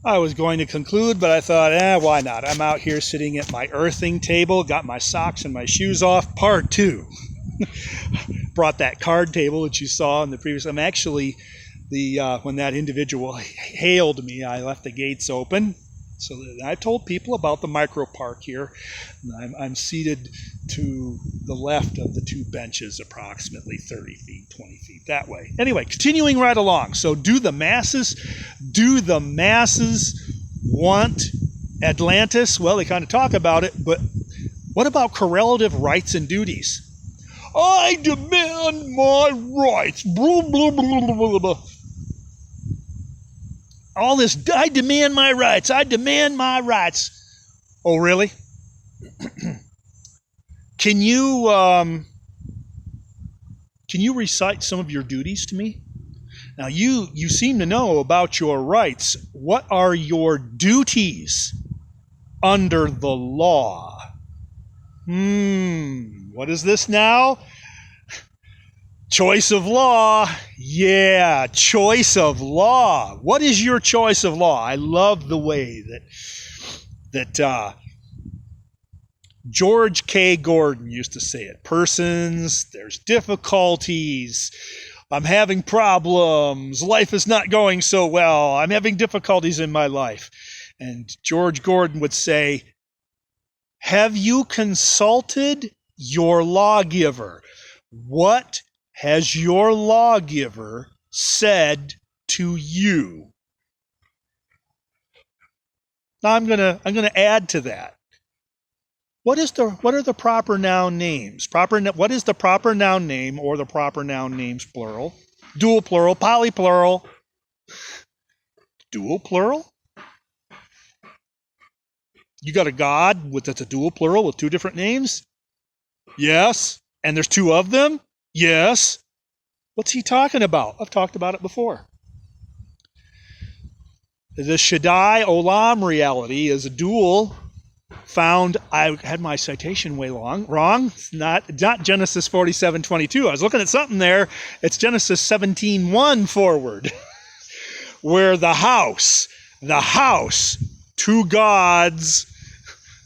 I was going to conclude, but I thought, why not? I'm out here sitting at my earthing table, got my socks and my shoes off. Part 2. Brought that card table that you saw in the previous. I'm actually, when that individual hailed me, I left the gates open. So I told people about the micro park here. I'm seated to the left of the 2 benches, approximately 30 feet, 20 feet, that way. Anyway, continuing right along. So do the masses want Atlantis? Well, they kind of talk about it, but what about correlative rights and duties? I demand my rights. Blah, blah, blah, blah, blah. All this, I demand my rights. I demand my rights. Oh, really? Can you recite some of your duties to me? Now, you seem to know about your rights. What are your duties under the law? What is this now? Choice of law. Yeah, choice of law. What is your choice of law? I love the way that George K. Gordon used to say it. Persons, there's difficulties. I'm having problems. Life is not going so well. I'm having difficulties in my life. And George Gordon would say, have you consulted your lawgiver? What has your lawgiver said to you? Now I'm gonna add to that. What are the proper noun names? What is the proper noun name or the proper noun names plural? Dual plural, polyplural. Dual plural? You got a God that's a dual plural with 2 different names? Yes. And there's 2 of them? Yes. What's he talking about? I've talked about it before. The Shaddai Olam reality is a dual found. I had my citation way wrong. It's not Genesis 47:22. I was looking at something there. It's Genesis 17:1 forward, where the house, 2 gods,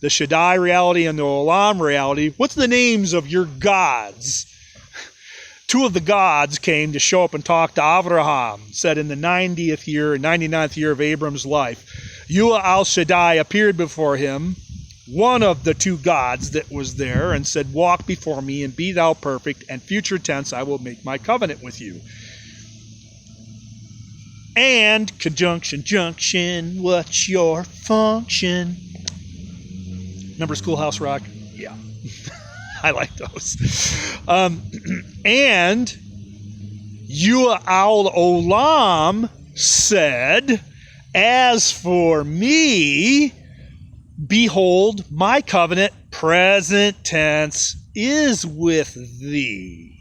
the Shaddai reality and the Olam reality. What's the names of your gods? 2 of the gods came to show up and talk to Abraham, said in the 99th year of Abram's life. Yua al Shaddai appeared before him, one of the 2 gods that was there, and said, walk before me and be thou perfect, and future tense, I will make my covenant with you. And conjunction, junction, what's your function? Remember Schoolhouse Rock? Yeah. I like those. And Yua al Olam said, as for me, behold, my covenant, present tense, is with thee.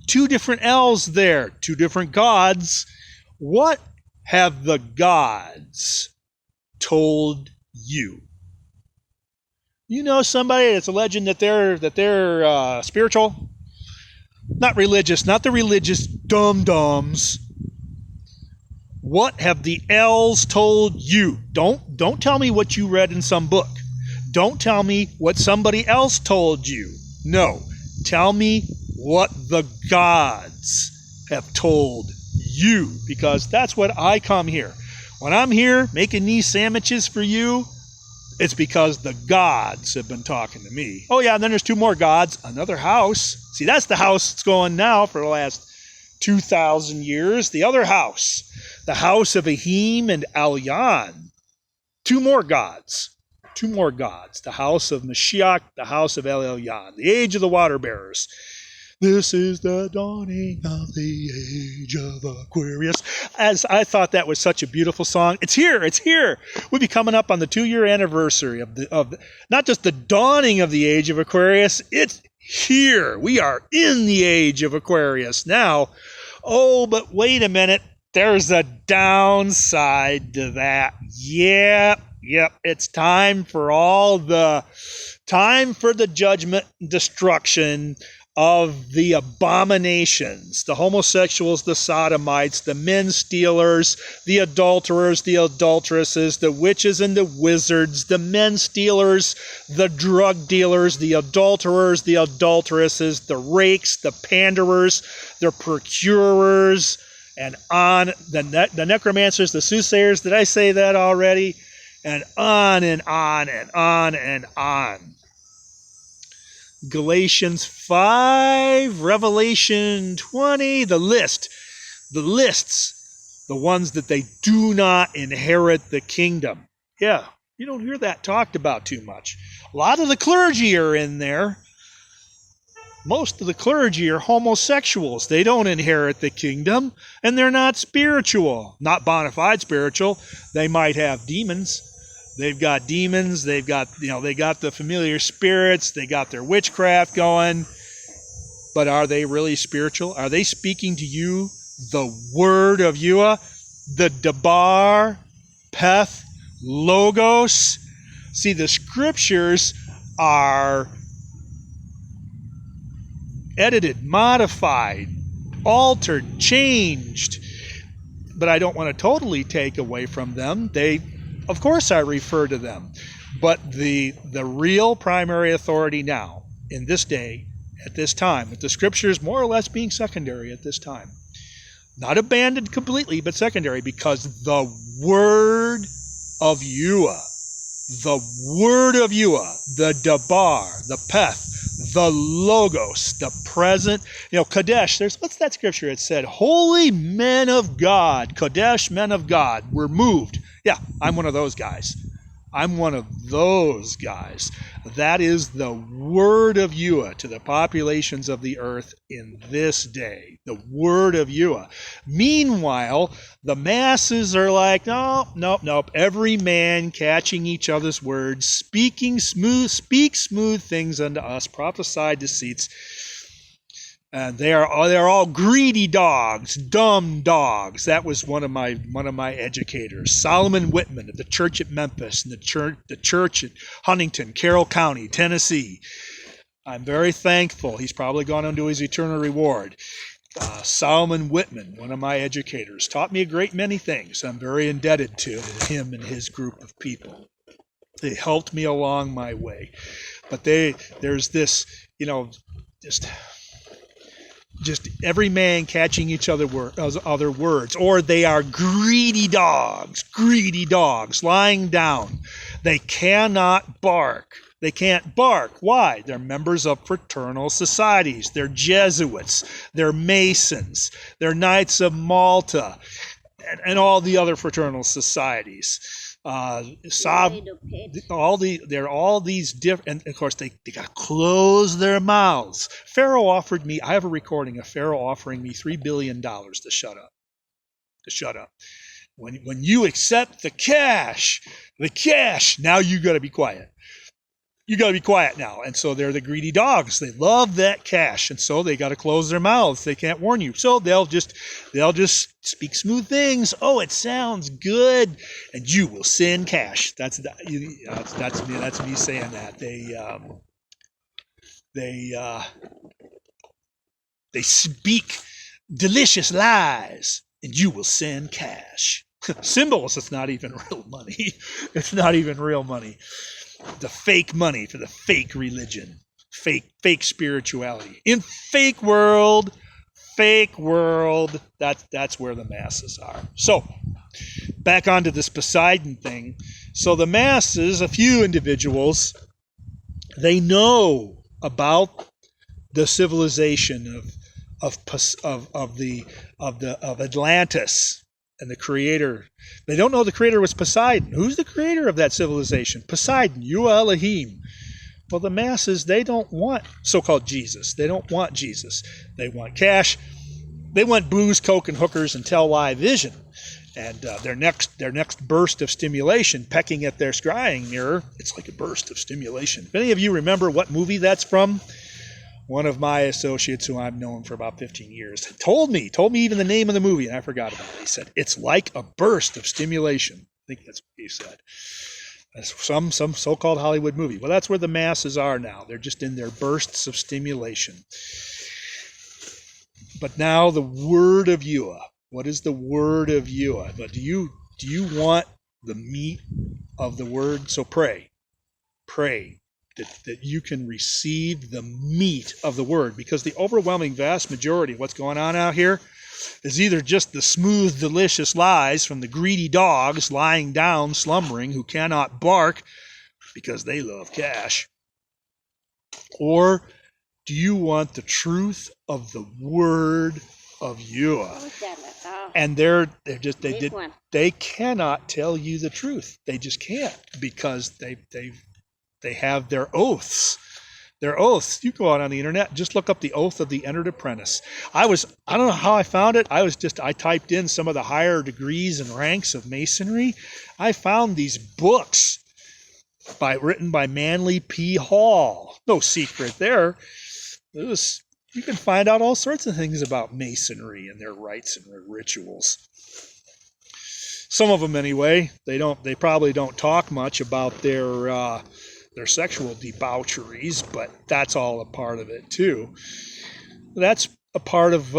2 different L's there, 2 different gods. What have the gods told you? You know somebody that's alleging that they're spiritual? Not religious, not the religious dum-dums. What have the L's told you? Don't tell me what you read in some book. Don't tell me what somebody else told you. No, tell me what the gods have told you, because that's what I come here. When I'm here making these sandwiches for you, it's because the gods have been talking to me. Oh yeah, and then there's 2 more gods. Another house. See, that's the house that's going now for the last 2,000 years. The other house. The house of Ahim and Alyan. 2 more gods. 2 more gods. The house of Mashiach, the house of El Elyon. The age of the water bearers. This is the dawning of the age of Aquarius. As I thought that was such a beautiful song. It's here. It's here. We'll be coming up on the 2-year anniversary of not just the dawning of the age of Aquarius. It's here. We are in the age of Aquarius now. Oh, but wait a minute. There's a downside to that. Yep. It's time for the judgment and destruction of the abominations, the homosexuals, the sodomites, the men stealers, the adulterers, the adulteresses, the witches and the wizards, the men stealers, the drug dealers, the adulterers, the adulteresses, the rakes, the panderers, the procurers, and on, the necromancers, the soothsayers. Did I say that already? And on and on and on and on. Galatians 5, Revelation 20, the lists, the ones that they do not inherit the kingdom. Yeah, you don't hear that talked about too much. A lot of the clergy are in there. Most of the clergy are homosexuals. They don't inherit the kingdom, and they're not spiritual, not bona fide spiritual. They might have demons. They've got demons, they got the familiar spirits, they got their witchcraft going. But are they really spiritual? Are they speaking to you the word of Yahweh, the Dabar, Peth, Logos? See, the scriptures are edited, modified, altered, changed. But I don't want to totally take away from them. Of course I refer to them, but the real primary authority now, in this day, at this time, with the scriptures more or less being secondary at this time, not abandoned completely, but secondary, because the word of Yahweh, the Dabar, the Peth, the Logos, the present, Kadesh, what's that scripture? It said, holy men of God, Kadesh, men of God, were moved. Yeah, I'm one of those guys. That is the word of Yahweh to the populations of the earth in this day. The word of Yahweh. Meanwhile, the masses are like, nope. Every man catching each other's words, speak smooth things unto us, prophesy deceits. And they're all greedy dogs, dumb dogs. That was one of my educators, Solomon Whitman of the church at Memphis and the church at Huntington, Carroll County, Tennessee. I'm very thankful. He's probably gone on to his eternal reward. Solomon Whitman, one of my educators, taught me a great many things. I'm very indebted to him and his group of people. They helped me along my way. But there's this, just every man catching each other words, or they are greedy dogs, lying down. They cannot bark. They can't bark. Why? They're members of fraternal societies. They're Jesuits. They're Masons. They're Knights of Malta, and all the other fraternal societies. They're all these different, and of course they got to close their mouths. Pharaoh offered me, I have a recording of Pharaoh offering me $3 billion to shut up. When you accept the cash, now you got to be quiet. You got to be quiet now. And so they're the greedy dogs. They love that cash. And so they got to close their mouths. They can't warn you. So they'll just speak smooth things. Oh, it sounds good. And you will send cash. That's me. That's me saying that. They speak delicious lies and you will send cash. Symbols. It's not even real money. It's not even real money. The fake money for the fake religion, fake spirituality. In fake world, that's where the masses are. So, back onto this Poseidon thing. So the masses, a few individuals, they know about the civilization of Atlantis. And the creator, they don't know the creator was Poseidon. Who's the creator of that civilization? Poseidon, Yahweh Elohim. Well, the masses, they don't want so-called Jesus. They don't want Jesus. They want cash. They want booze, coke, and hookers and tell-lie vision. And their next burst of stimulation, pecking at their scrying mirror, it's like a burst of stimulation. If any of you remember what movie that's from, one of my associates who I've known for about 15 years told me even the name of the movie, and I forgot about it. He said, it's like a burst of stimulation. I think that's what he said. Some so-called Hollywood movie. Well, that's where the masses are now. They're just in their bursts of stimulation. But now the word of Yua. What is the word of Yua? But do you want the meat of the word? So pray that you can receive the meat of the word, because the overwhelming vast majority of what's going on out here is either just the smooth, delicious lies from the greedy dogs lying down, slumbering, who cannot bark because they love cash, or do you want the truth of the word of Yua? And they cannot tell you the truth. They just can't, because they have their oaths. Their oaths. You go out on the internet, just look up the oath of the entered apprentice. I don't know how I found it. I typed in some of the higher degrees and ranks of Masonry. I found these books written by Manly P. Hall. No secret there. You can find out all sorts of things about Masonry and their rites and their rituals. Some of them, anyway. They probably don't talk much about their sexual debaucheries, but that's all a part of it too. That's a part of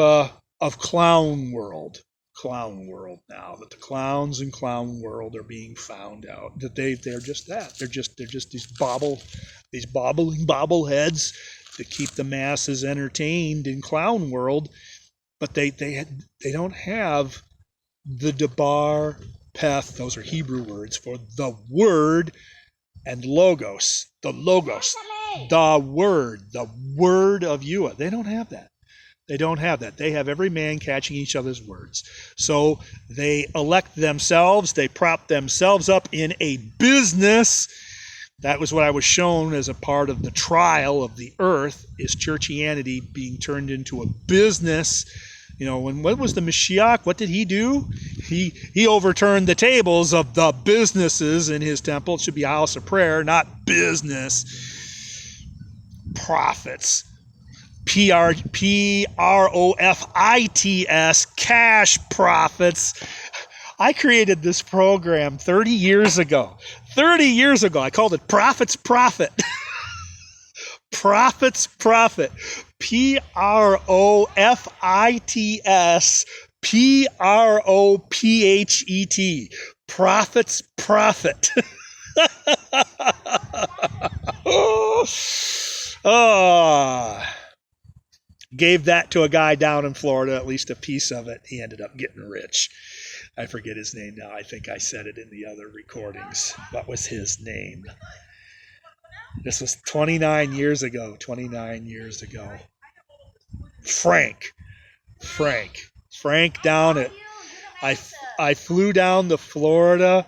clown world. Clown world now, that the clowns in clown world are being found out that they're just that. They're just these bobbling bobbleheads that keep the masses entertained in clown world, but they don't have the debar, peth. Those are Hebrew words for the word. And logos, the word of Yua. They don't have that. They have every man catching each other's words. So they elect themselves, they prop themselves up in a business. That was what I was shown as a part of the trial of the earth, is churchianity being turned into a business. When was the Mashiach? What did he do? He overturned the tables of the businesses in his temple. It should be a house of prayer, not business. Prophets. Profits. Cash profits. I created this program 30 years ago. I called it Profits Profit. Profits Profit. Profits Prophet. Profits Profit. Gave that to a guy down in Florida, at least a piece of it. He ended up getting rich. I forget his name now. I think I said it in the other recordings. What was his name? This was 29 years ago. Frank down at, I flew down to Florida.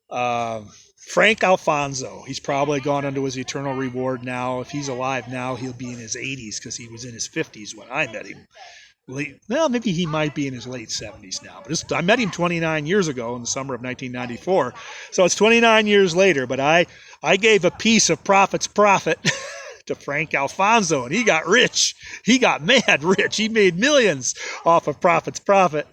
Frank Alfonso. He's probably gone unto his eternal reward now. If he's alive now, he'll be in his 80s, because he was in his 50s when I met him. Maybe he might be in his late 70s now. But I met him 29 years ago in the summer of 1994. So it's 29 years later. But I gave a piece of Profits Profit to Frank Alfonso, and he got rich. He got mad rich. He made millions off of Profits Profit.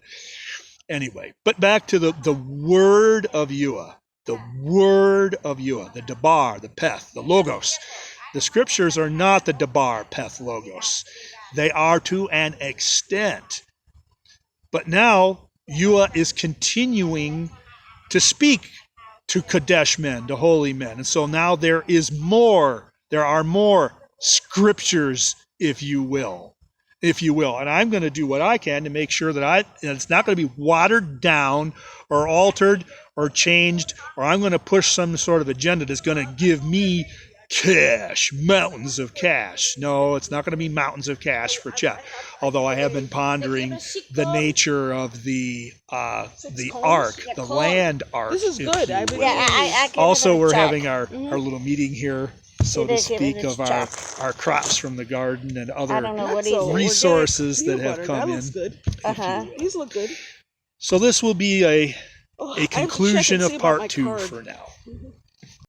Anyway, but back to the word of Yua. The word of Yua. The debar, the peth, the logos. The scriptures are not the debar, peth, logos. They are to an extent. But now Yua is continuing to speak to Kadesh men, to holy men. And so now there are more scriptures, if you will. And I'm going to do what I can to make sure that it's not going to be watered down or altered or changed, or I'm going to push some sort of agenda that's going to give me cash, mountains of cash. No, it's not going to be mountains of cash for Chet. Although I have been pondering the nature of the ark, the land ark. This is good. Also, we're having our little meeting here, so to speak, of our crops from the garden and other resources that have come in. These look good. So this will be a conclusion of part 2 for now.